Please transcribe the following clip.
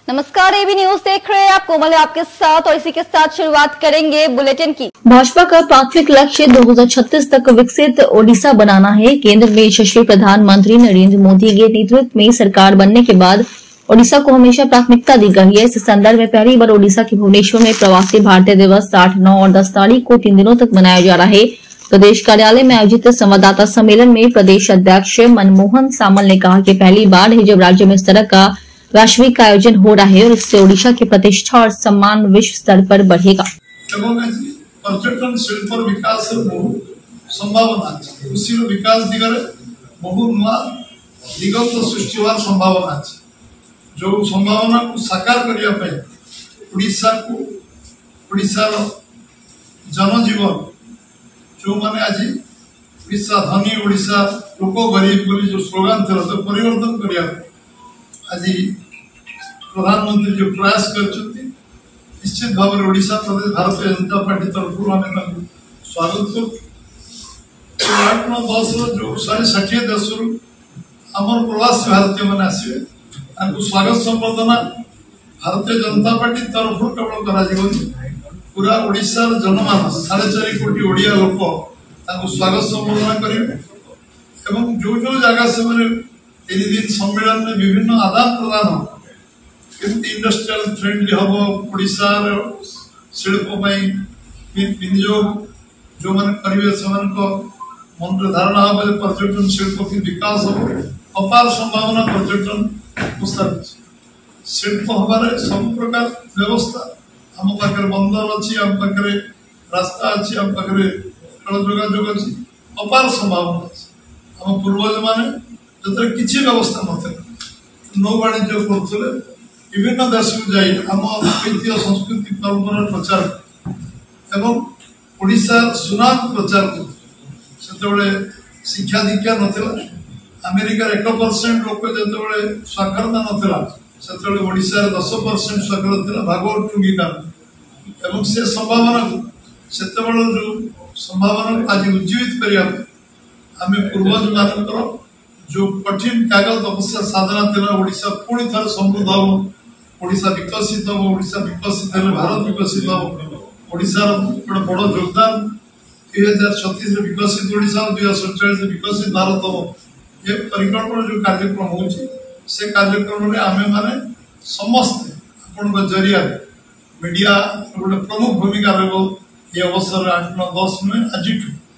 नमस्कार, AB news देख रहे हैं आप। कोमल है आपके साथ और इसी के साथ शुरुआत करेंगे बुलेटिन की। भाजपा का प्राथमिक लक्ष्य 2036 तक विकसित ओडिशा बनाना है। केंद्र में यशस्वी प्रधानमंत्री नरेंद्र मोदी के नेतृत्व में सरकार बनने के बाद ओडिशा को हमेशा प्राथमिकता दी गई है। इस संदर्भ में पहली बार ओडिशा के भुवनेश्वर में प्रवासी भारतीय दिवस 8, 9 और 10 तारीख को 3 दिनों तक मनाया जा रहा है। प्रदेश कार्यालय में आयोजित संवाददाता सम्मेलन में प्रदेश अध्यक्ष मनमोहन सामल ने कहा कि पहली बार है जब राज्य में इस तरह का वैश्विक आयोजन हो रहा है और इससे ओडिशा की प्रतिष्ठा और सम्मान विश्व स्तर पर बढ़ेगा। पर्यटन शिल्प विकास संभावना कृषि विकास दिगरे बहु नुआ दिगंत सृष्टि होवार संभावना अच्छे। जो संभावना को साकार करने ओडिशा जनजीवन जो माने आज ओडिशा धनी ओडिशा लोक गरीब बोली जो स्लोगान था तो परिवर्तन करिया आज प्रधानमंत्री जो प्रयास करछथि निश्चित भाव में ओडिशा प्रदेश भारतीय जनता पार्टी तरफ आम स्वागत कर 10 जो 60 देश आमर प्रवासी भारतीय मैंने आसवे स्वागत संबर्धना भारतीय जनता पार्टी तरफ केवल कर पूरा ओडिशा जनमानस 4.5 कोटी ओडिया लोक स्वागत संबर्धना करेंगे। जो जो जगह से मैंने 3 दिन सम्मेलन में विभिन्न आदान प्रदान इंडस्ट्रियल फ्रेंडली हम ओडिशा शिल्प विनियोग जो मैंने करेंगे से मन में धारणा हम पर्यटन शिल्प की विकास हम अपार संभावना पर्यटन शिल्प हमारे सब प्रकार व्यवस्था आम पाखे बंदर अच्छी आम पाखे रास्ता अच्छी आम पाखे रेल जोगाजोग अच्छी अपार संभावना अच्छी। आम पूर्वज मैंने जो किसी व्यवस्था ना नौ वाणिज्य करुले विभिन्न देश को जाई आम ऐतिह्य संस्कृति परंपरा प्रचार एवं ओडिशा सुनाम प्रचार करते शिक्षा दीक्षा नाला अमेरिकार 1% लोक जो साक्षरता नाला से ओडिशा 10% साक्षरता भागवत टुंगिका एवं से संभावना से जो संभावना आज उज्जीवित करने आम पूर्वज मानकर जो कठिन कागज तपस्या साधना थी ओडिशा पुणी थर समृद्ध हम ओडिशा विकसित हम ओडिशा विकसित है भारत विकसित हम ओडिशा गोटे बड़ योगदान 2036 विकसित ओडिशा 2047 विकसित भारत हम ये परिकल्पना जो कार्यक्रम हो से कार्यक्रम में आमे माने समस्त आपण जरिया मीडिया गोटे प्रमुख भूमिका रही ये अवसर 8, 9, 10 में आज